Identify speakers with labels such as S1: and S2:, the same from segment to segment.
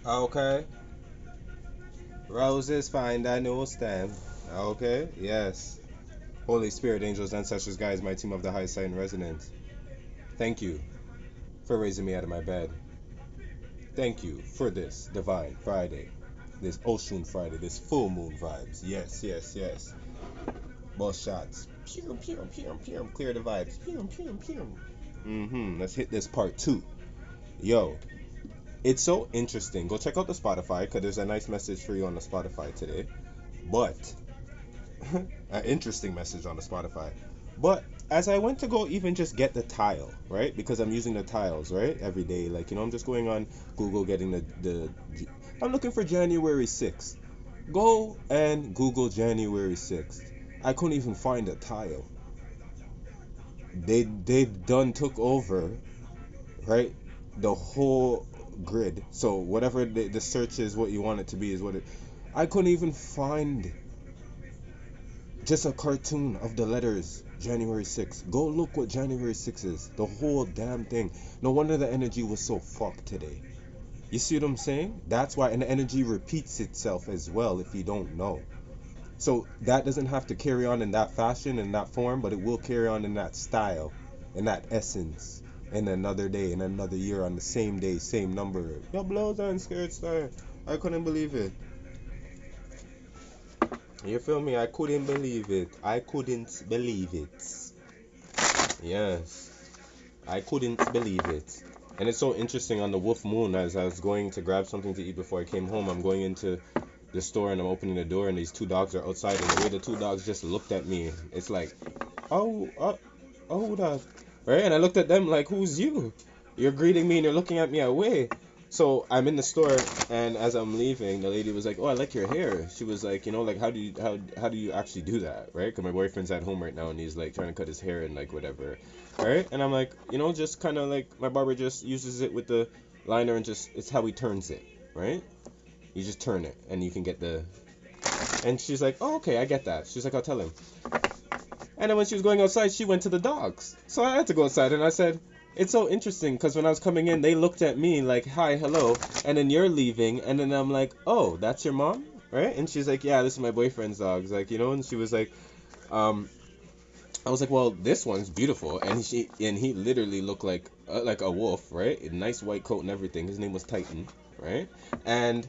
S1: Okay. Roses find a new stem. Okay. Yes. Holy Spirit, angels, ancestors, guides, my team of the high side and resonance. Thank you for raising me out of my bed. Thank you for this divine Friday, this Oshun Friday, this full moon vibes. Yes, yes, yes. Both shots. Pew, pew, pew, pew. Clear the vibes. Pew, pew, pew. Let's hit this part two. Yo, it's so interesting. Go check out the Spotify because there's a nice message for you on the Spotify today. But an interesting message on the Spotify. But as I went to go even just get the tile, right? Because I'm using the tiles, right? Every day. Like, I'm just going on Google getting the I'm looking for January 6th. Go and Google January 6th. I couldn't even find a tile. They've done took over, right? The whole grid. So whatever the search is, what you want it to be is what it. I couldn't even find just a cartoon of the letters January 6th. Go look what January 6th is. The whole damn thing. No wonder the energy was so fucked today. You see what I'm saying? That's why, and the energy repeats itself as well if you don't know. So that doesn't have to carry on in that fashion, in that form, but it will carry on in that style, in that essence, in another day, in another year, on the same day, same number. Your blows on scared star. I couldn't believe it. You feel me? I couldn't believe it. I couldn't believe it. Yes, I couldn't believe it. And it's so interesting on the Wolf Moon as I was going to grab something to eat before I came home. I'm going into the store and I'm opening the door and these two dogs are outside and the way the two dogs just looked at me, it's like, oh, oh, that, right? And I looked at them like, who's you? You're greeting me and you're looking at me away. So I'm in the store and as I'm leaving, the lady was like, oh, I like your hair. She was like, like how do you actually do that, right? Because my boyfriend's at home right now and he's like trying to cut his hair and like whatever, right? And I'm like, just kind of like my barber just uses it with the liner and just it's how he turns it, right? You just turn it and you can get the. And she's like, oh, okay, I get that. She's like, I'll tell him. And then when she was going outside, she went to the dogs. So I had to go outside and I said, it's so interesting because when I was coming in, they looked at me like, hi, hello. And then you're leaving. And then I'm like, oh, that's your mom? Right? And she's like, yeah, this is my boyfriend's dog. Like, and she was like, um, I was like, well, this one's beautiful. And he literally looked like a wolf, right? A nice white coat and everything. His name was Titan, right? And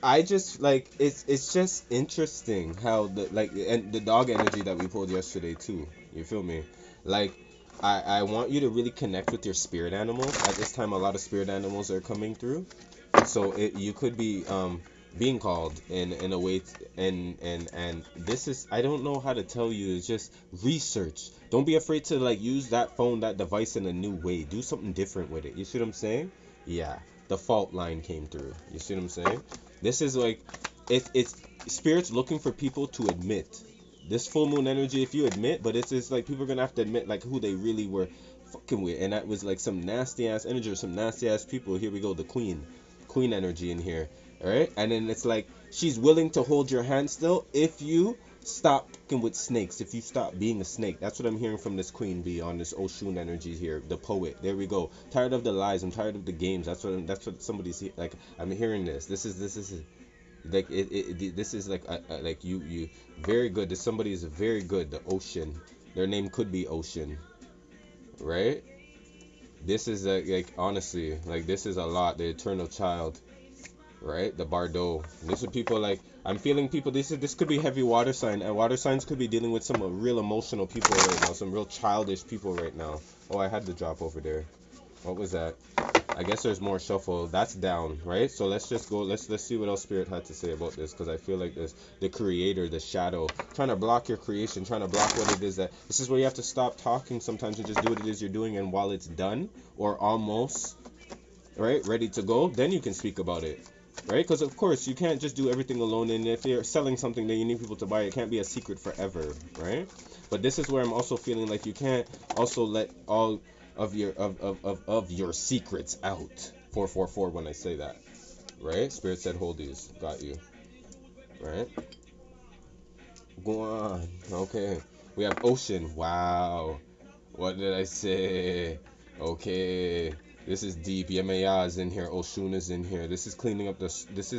S1: I just like it's just interesting how the and the dog energy that we pulled yesterday too. You feel me? Like I want you to really connect with your spirit animals. At this time a lot of spirit animals are coming through. So you could be being called in a way and this is I don't know how to tell you, it's just research. Don't be afraid to like use that phone, that device in a new way. Do something different with it. You see what I'm saying? Yeah. The fault line came through. You see what I'm saying? This is like it's spirits looking for people to admit. This full moon energy, if you admit, but it's like people are gonna have to admit like who they really were fucking with, and that was like some nasty ass energy or some nasty ass people. Here we go, the queen energy in here, all right? And then it's like she's willing to hold your hand still if you stop fucking with snakes, if you stop being a snake. That's what I'm hearing from this queen bee on this Oshun energy here, the poet. There we go. Tired of the lies. I'm tired of the games. That's what somebody's like. I'm hearing this. This is like this is like you very good. This somebody is very good. The ocean. Their name could be Ocean, right? This is like honestly, like this is a lot. The eternal child, right? The Bardo. These are people like I'm feeling people. This could be heavy water sign, and water signs could be dealing with some real emotional people right now, some real childish people right now. Oh, I had the drop over there. What was that? I guess there's more shuffle. That's down, right? So let's just go. Let's see what else Spirit had to say about this, because I feel like this the creator, the shadow, trying to block your creation, trying to block what it is that. This is where you have to stop talking sometimes and just do what it is you're doing, and while it's done or almost right, ready to go, then you can speak about it. Right? Because of course you can't just do everything alone, and if you're selling something that you need people to buy, it can't be a secret forever, right? But this is where I'm also feeling like you can't also let all of your secrets out. 444 when I say that, right? Spirit said hold these, got you, right? Go on. Okay, we have Ocean. Wow, what did I say? Okay, This is deep. Yemaya is in here. Oshun is in here. This is cleaning up the. This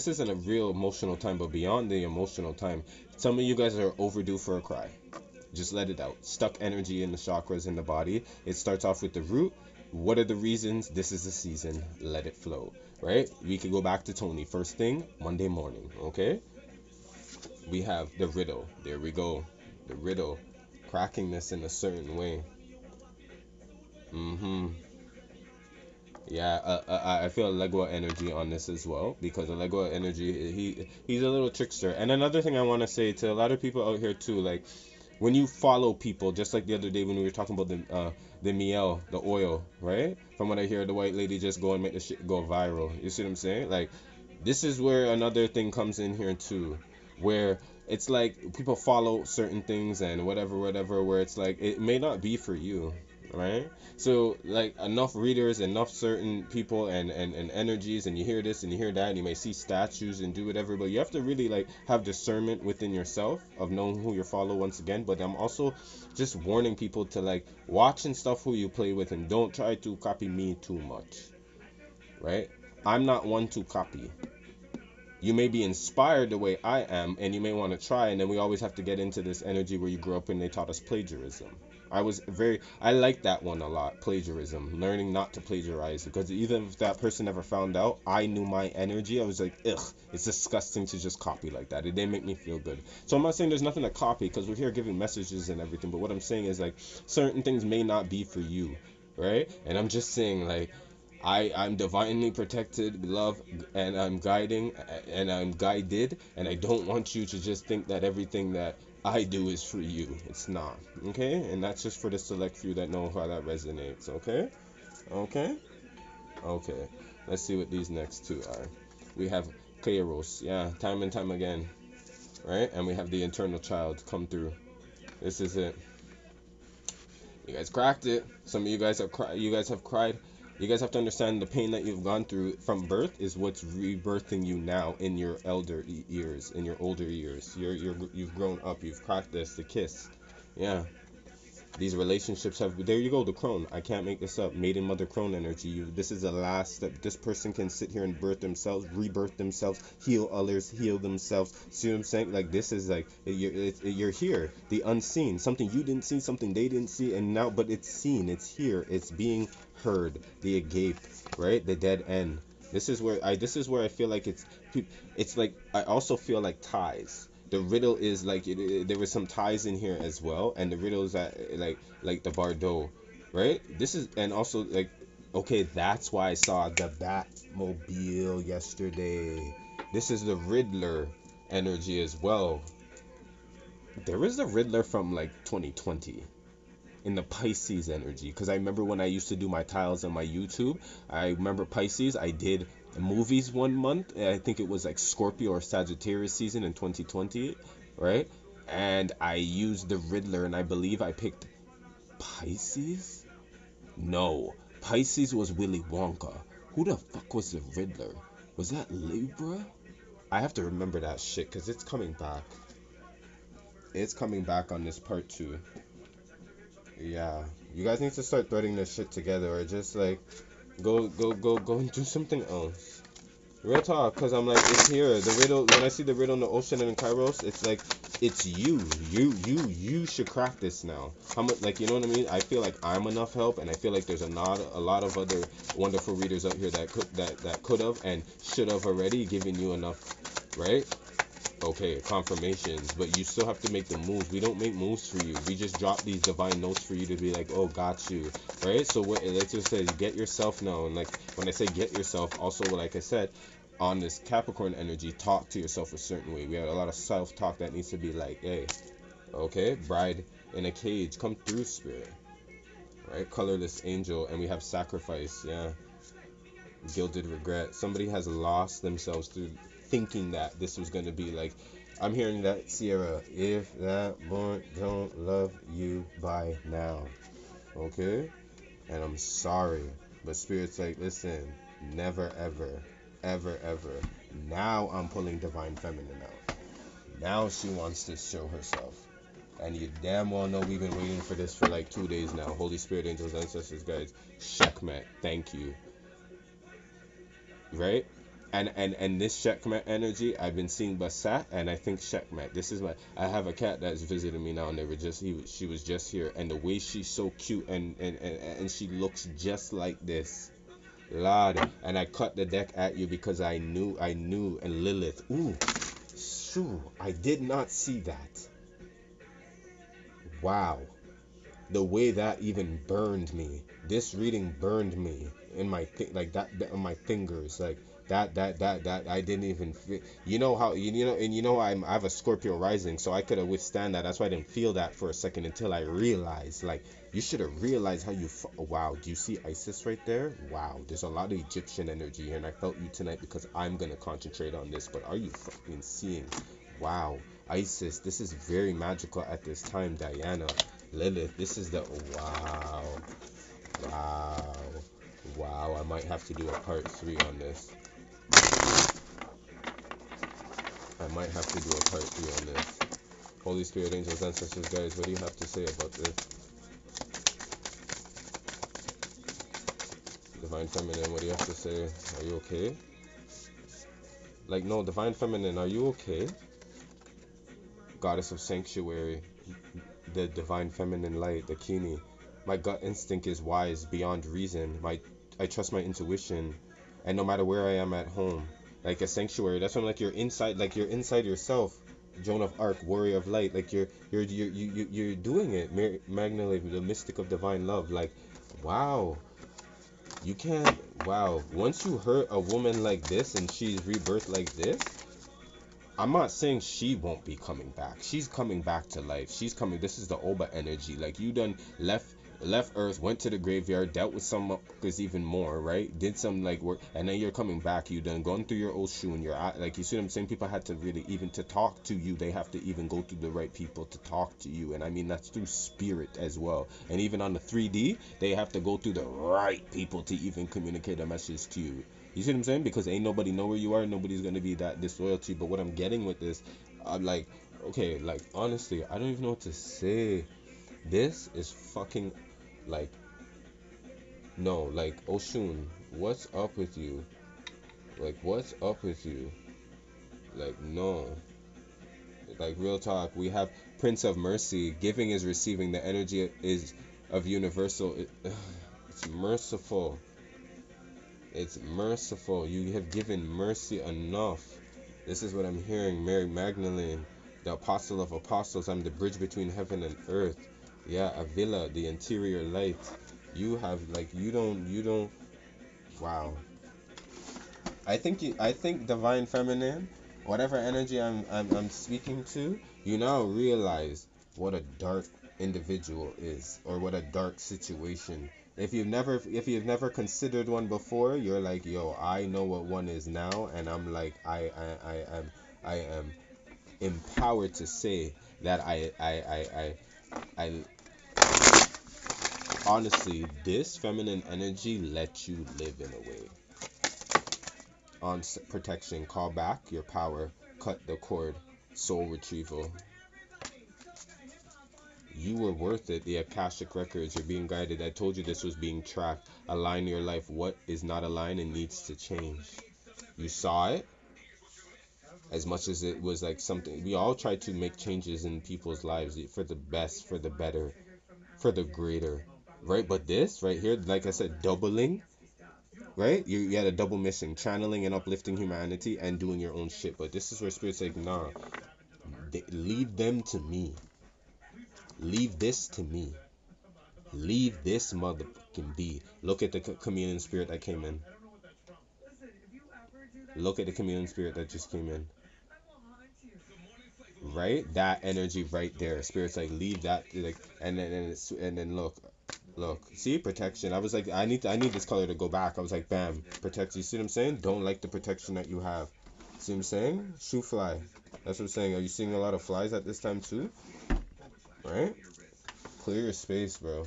S1: isn't a real emotional time, but beyond the emotional time, some of you guys are overdue for a cry. Just let it out. Stuck energy in the chakras in the body. It starts off with the root. What are the reasons? This is the season. Let it flow. Right? We could go back to Tony. First thing, Monday morning. Okay? We have the riddle. There we go. The riddle. Cracking this in a certain way. Mm-hmm. Yeah, I feel Legua energy on this as well because the Legua energy he's a little trickster. And another thing I want to say to a lot of people out here too, like when you follow people, just like the other day when we were talking about the miel, the oil, right? From what I hear, the white lady just go and make the shit go viral. You see what I'm saying? Like this is where another thing comes in here too, where it's like people follow certain things and whatever, whatever, where it's like it may not be for you, right? So like enough readers, enough certain people and energies, and you hear this and you hear that, and you may see statues and do whatever, but you have to really like have discernment within yourself of knowing who you follow once again. But I'm also just warning people to like watch and stuff who you play with and don't try to copy me too much, right? I'm not one to copy. You may be inspired the way I am, and you may want to try, and then we always have to get into this energy where you grew up and they taught us plagiarism. I like that one a lot, plagiarism, learning not to plagiarize, because even if that person never found out, I knew my energy. I was like, ugh, it's disgusting to just copy like that. It didn't make me feel good. So I'm not saying there's nothing to copy, because we're here giving messages and everything, but what I'm saying is like, certain things may not be for you, right? And I'm just saying like, I'm divinely protected, beloved, and I'm guiding and I'm guided, and I don't want you to just think that everything that I do is for you. It's not. Okay? And that's just for the select few that know how that resonates. Okay? Okay? Okay. Let's see what these next two are. We have Kairos, yeah, time and time again. Right? And we have the internal child come through. This is it. You guys cracked it. Some of you guys have cried. You guys have to understand the pain that you've gone through from birth is what's rebirthing you now in your years, in your older years. You've grown up. You've cracked this, the kiss. Yeah. These relationships have. There you go, the crone. I can't make this up. Maiden mother crone energy. This is the last step. This person can sit here and birth themselves, rebirth themselves, heal others, heal themselves. See what I'm saying? Like this is like you're here. The unseen, something you didn't see, something they didn't see, and now, but it's seen. It's here. It's being heard. The agape, right? The dead end. This is where I feel like it's like I also feel like ties. The riddle is like there was some ties in here as well, and the riddle is that like the Bardo, right? This is, and also like, okay, that's why I saw the Batmobile yesterday. This is the Riddler energy as well. There is a Riddler from like 2020 in the Pisces energy, because I remember when I used to do my tiles on my YouTube, I remember Pisces, I did movies one month, and I think it was like Scorpio or Sagittarius season in 2020, right? And I used the Riddler, and I believe I picked Pisces. No, Pisces was Willy Wonka. Who the fuck was the Riddler? Was that Libra? I have to remember that shit because it's coming back. It's coming back on this part too. Yeah, you guys need to start threading this shit together, or just like go and do something else. Real talk, cause I'm like, it's here. The riddle. When I see the riddle in the ocean and in Kairos, it's like it's you. You should craft this now. How much, like, you know what I mean? I feel like I'm enough help, and I feel like there's a lot of other wonderful readers out here that could have and should have already given you enough, right? Okay, confirmations, but you still have to make the moves. We don't make moves for you. We just drop these divine notes for you to be like, oh, got you, right? So what it just says, get yourself now. And like when I say get yourself, also like I said, on this Capricorn energy, talk to yourself a certain way. We have a lot of self-talk that needs to be like, hey, okay, bride in a cage, come through, spirit, right? Colorless angel, and we have sacrifice, yeah. Gilded regret. Somebody has lost themselves through thinking that this was going to be like, I'm hearing that, Sierra, if that boy don't love you by now, okay? And I'm sorry, but spirit's like, listen, never ever, ever, ever. Now I'm pulling divine feminine out. Now she wants to show herself. And you damn well know we've been waiting for this for like 2 days now. Holy Spirit, angels, ancestors, guides. Checkmate. Thank you. Right? And this checkmate energy, I've been seeing Basat, and I think checkmate. This is my. I have a cat that's visiting me now, and they were just she was just here, and the way she's so cute, and she looks just like this. Lord, and I cut the deck at you because I knew, and Lilith. Ooh, shoo, I did not see that. Wow, the way that even burned me. This reading burned me in my like that on my fingers, like that I didn't even feel. You know how you know, and you know I have a Scorpio rising, so I could have withstand that. That's why I didn't feel that for a second until I realized. Like, you should have realized how you. Wow, do you see Isis right there? Wow, there's a lot of Egyptian energy here, and I felt you tonight because I'm gonna concentrate on this. But are you fucking seeing? Wow, Isis, this is very magical at this time. Diana, Lilith, this is the wow, wow, wow. I might have to do a part 3 on this. I might have to do a part 3 on this. Holy Spirit, angels, ancestors, guys, what do you have to say about this? Divine Feminine, what do you have to say? Are you okay? Like, no, Divine Feminine, are you okay? Goddess of Sanctuary, the Divine Feminine Light, the Kini. My gut instinct is wise beyond reason. I trust my intuition, and no matter where I am at home, like a sanctuary. That's when like you're inside yourself. Joan of Arc, Warrior of Light. Like you're doing it. Magna, the mystic of divine love. Like, wow, you can't. Wow, once you hurt a woman like this and she's rebirthed like this, I'm not saying she won't be coming back. She's coming back to life. She's coming. This is the Oba energy. Like, you done left Earth, went to the graveyard, dealt with some motherfuckers even more, right? Did some like work, and then you're coming back. You done gone through your Oshun. You're at, like, you see what I'm saying? People had to really, even to talk to you, they have to even go through the right people to talk to you. And I mean, that's through spirit as well. And even on the 3D, they have to go through the right people to even communicate a message to you. You see what I'm saying? Because ain't nobody know where you are. Nobody's gonna be that disloyal to you. But what I'm getting with this, I'm like, okay, like, honestly, I don't even know what to say. This is fucking, like, no, like, Oshun, what's up with you? Like, what's up with you? Like, no. Like, real talk. We have Prince of Mercy. Giving is receiving. The energy is of universal. It's merciful. It's merciful. You have given mercy enough. This is what I'm hearing. Mary Magdalene, the apostle of apostles. I'm the bridge between heaven and earth. Yeah, Avila, the interior light. You have, like, you don't. Wow. I think divine feminine, whatever energy I'm speaking to, you now realize what a dark individual is, or what a dark situation. If you've never considered one before, you're like, yo, I know what one is now, and I'm like, I am empowered to say that I honestly, this feminine energy lets you live in a way. On protection, call back your power, cut the cord, soul retrieval. You were worth it. The Akashic records, you're being guided. I told you this was being tracked. Align your life. What is not aligned and needs to change. You saw it. As much as it was like something, we all try to make changes in people's lives for the best, for the better, for the greater, right? But this right here, like I said, doubling, right? You had a double mission, channeling and uplifting humanity and doing your own shit. But this is where Spirit's like, nah, leave them to me. Leave this to me. Leave this motherfucking be. Look at the chameleon spirit that came in. Look at the chameleon spirit that just came in. Right? That energy right there. Spirit's like, leave that, like, and then look, see, protection. I was like, I need this color to go back. I was like, bam, protect. You see what I'm saying? Don't like the protection that you have. See what I'm saying? Shoe fly. That's what I'm saying. Are you seeing a lot of flies at this time too? Right? Clear your space, bro.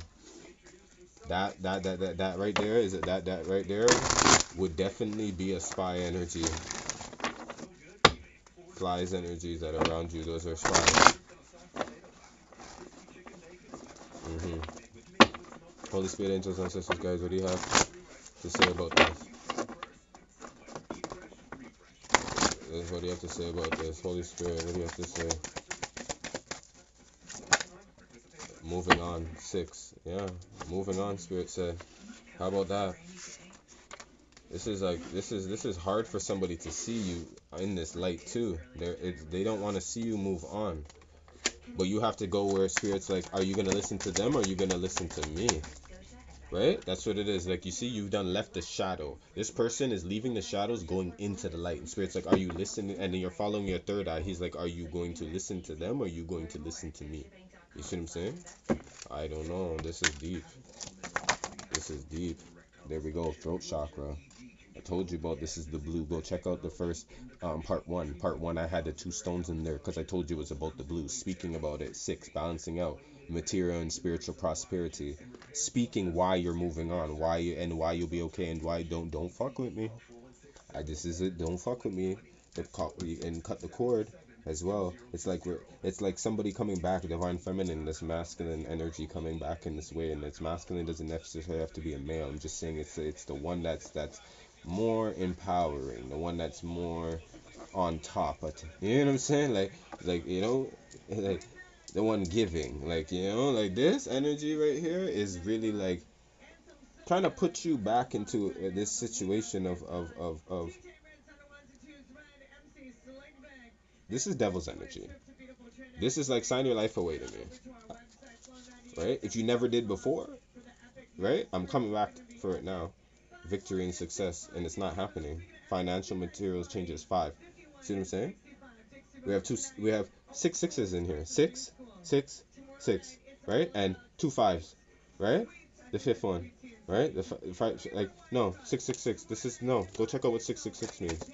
S1: That right there is that right there would definitely be a spy energy. Flies energies that are around you, those are spies. Holy Spirit, angels, ancestors, guys, what do you have to say about this? What do you have to say about this? Holy Spirit, what do you have to say? Moving on. 6. Yeah. Moving on, Spirit said. How about that? This is hard for somebody to see you in this light too. They don't want to see you move on. But you have to go where Spirit's like, are you gonna listen to them or are you gonna listen to me? Right? That's what it is. Like, you see, you've done left the shadow. This person is leaving the shadows, going into the light. And Spirit's like, are you listening? And then you're following your third eye. He's like, are you going to listen to them or are you going to listen to me? You see what I'm saying? I don't know. This is deep. This is deep. There we go. Throat chakra. I told you about this is the blue. Go check out the first part 1. Part 1, I had the 2 stones in there because I told you it was about the blue. Speaking about it. 6, balancing out material and spiritual prosperity. Speaking why you're moving on, why you'll be okay, and why don't fuck with me. This is it. Don't fuck with me. And cut the cord as well. It's like somebody coming back, divine feminine, this masculine energy coming back in this way, and it's masculine doesn't necessarily have to be a male. I'm just saying it's the one that's more empowering, the one that's more on top. You know what I'm saying? Like you know, like the one giving. Like, you know, like this energy right here is really like trying to put you back into this situation of this is devil's energy. This is like sign your life away to me, right? If you never did before, right? I'm coming back for it now. Victory and success, and it's not happening. Financial materials changes 5. See what I'm saying? We have 6 sixes in here. 6, 6, 6, right? And 2 5s, right? The 5th one, right? The 5, like, no, 666. This is, no, go check out what 666 means.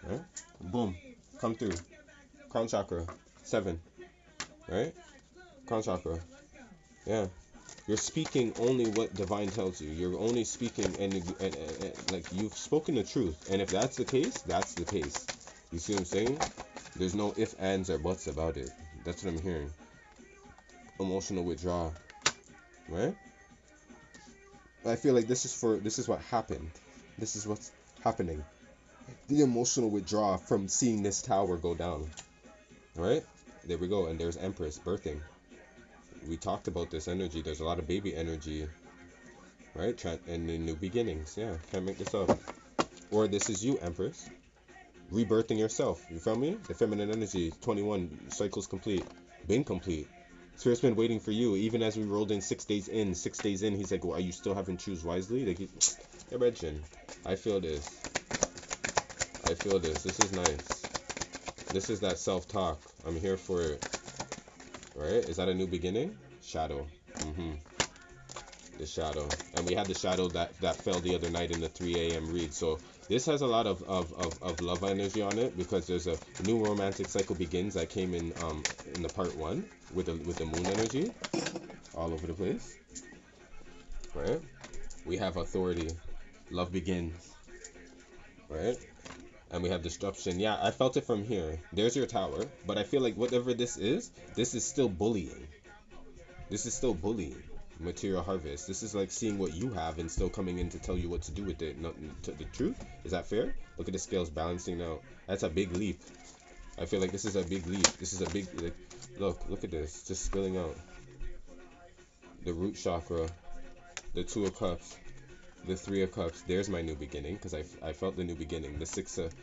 S1: Right? Boom, come through. Crown chakra, 7, right? Crown chakra, yeah. You're speaking only what divine tells you. You're only speaking and like you've spoken the truth. And if that's the case, that's the case. You see what I'm saying? There's no ifs, ands, or buts about it. That's what I'm hearing. Emotional withdrawal, right? I feel like this is what happened. This is what's happening. The emotional withdrawal from seeing this tower go down, right? There we go. And there's Empress birthing. We talked about this energy. There's a lot of baby energy, right? And the new beginnings. Yeah, can't make this up. Or this is you, Empress, rebirthing yourself. You feel me? The feminine energy, 21 cycles complete, been complete. Spirit's been waiting for you. Even as we rolled in 6 days in, he's like, well, are you still having choose wisely? Like, imagine. I feel this. This is nice. This is that self-talk. I'm here for it. Right? Is that a new beginning? Shadow. The shadow. And we had the shadow that fell the other night in the 3 a.m. read. So this has a lot of love energy on it because there's a new romantic cycle begins that came in the part 1 with the moon energy all over the place. Right? We have authority. Love begins. Right? And we have disruption. Yeah, I felt it from here. There's your tower. But I feel like whatever this is still bullying. This is still bullying. Material harvest. This is like seeing what you have and still coming in to tell you what to do with it. Not to the truth. Is that fair? Look at the scales balancing out. That's a big leap. I feel like this is a big leap. This is a big, like, look at this. Just spilling out. The root chakra. The 2 of cups. The 3 of cups. There's my new beginning because I felt the new beginning. The 6 of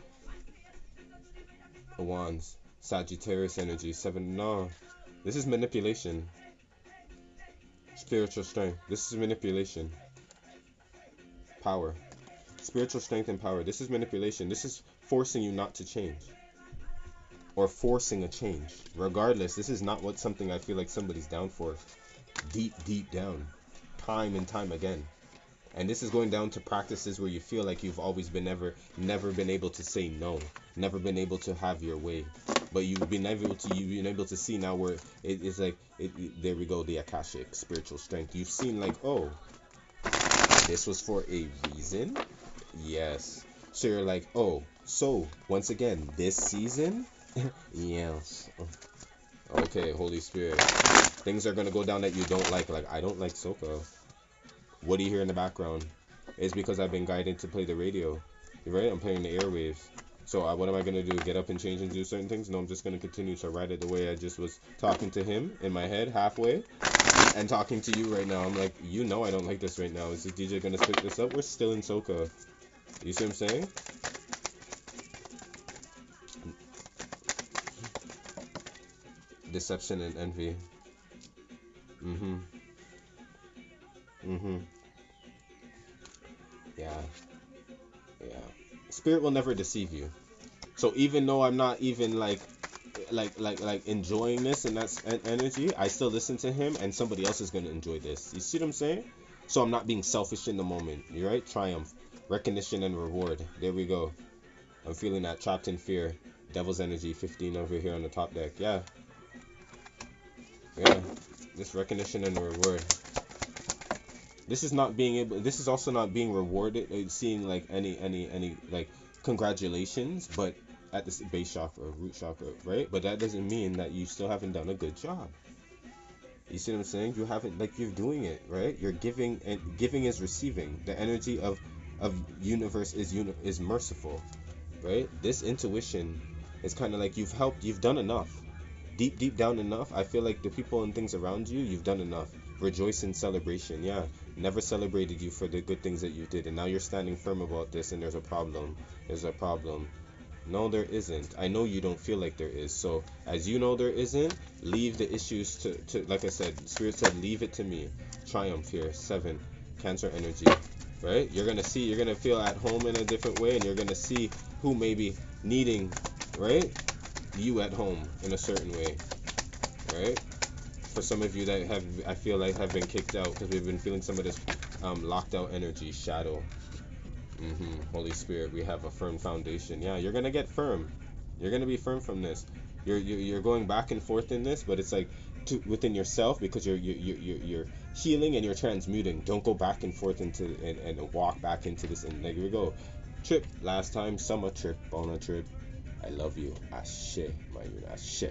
S1: wands. Sagittarius energy. 7. No. This is manipulation. Spiritual strength. This is manipulation. Power. Spiritual strength and power. This is manipulation. This is forcing you not to change. Or forcing a change. Regardless, this is not what something I feel like somebody's down for. Deep down. Time and time again. And this is going down to practices where you feel like you've always been never been able to say no. Never been able to have your way. But you've been able to see now where it's like there we go, the Akashic spiritual strength. You've seen like, oh, this was for a reason. Yes. So you're like, oh, so once again, this season, yes. Okay, Holy Spirit. Things are gonna go down that you don't like. Like, I don't like soca. What do you hear in the background? It's because I've been guided to play the radio. You're right? I'm playing the airwaves. So what am I gonna do? Get up and change and do certain things? No, I'm just gonna continue to ride it the way I just was talking to him in my head halfway, and talking to you right now. I'm like, I don't like this right now. Is the DJ gonna split this up? We're still in soca. You see what I'm saying? Deception and envy. Mhm. Mhm. Yeah. Yeah. Spirit will never deceive you. So even though I'm not even like enjoying this and that's energy, I still listen to him and somebody else is going to enjoy this. You see what I'm saying? So I'm not being selfish in the moment. You're right? Triumph, recognition and reward. There we go. I'm feeling that trapped in fear. Devil's energy 15 over here on the top deck. Yeah. Yeah. This recognition and reward. This is also not being rewarded, seeing like any like congratulations, but at the base chakra, root chakra, right? But that doesn't mean that you still haven't done a good job. You see what I'm saying? You haven't, like, you're doing it, right? You're giving, and giving is receiving. The energy of universe is merciful, right? This intuition is kind of like you've done enough. Deep down enough, I feel like the people and things around you, you've done enough. Rejoice in celebration. Yeah, never celebrated you for the good things that you did, and now you're standing firm about this, and there's a problem. There's a problem. No, there isn't. I know you don't feel like there is. So, as you know there isn't, leave the issues to like I said, Spirit said, leave it to me. Triumph here. 7. Cancer energy. Right? You're gonna feel at home in a different way, and you're gonna see who may be needing, right? You at home in a certain way, right? For some of you that I feel like have been kicked out because we've been feeling some of this locked out energy, shadow. Holy Spirit, we have a firm foundation. Yeah, you're gonna get firm. You're gonna be firm from this. You're going back and forth in this, but it's like within yourself because you're healing and you're transmuting. Don't go back and forth into and walk back into this. And there we go. Trip last time, summer trip, on a trip. I love you. Ashe, my ashe.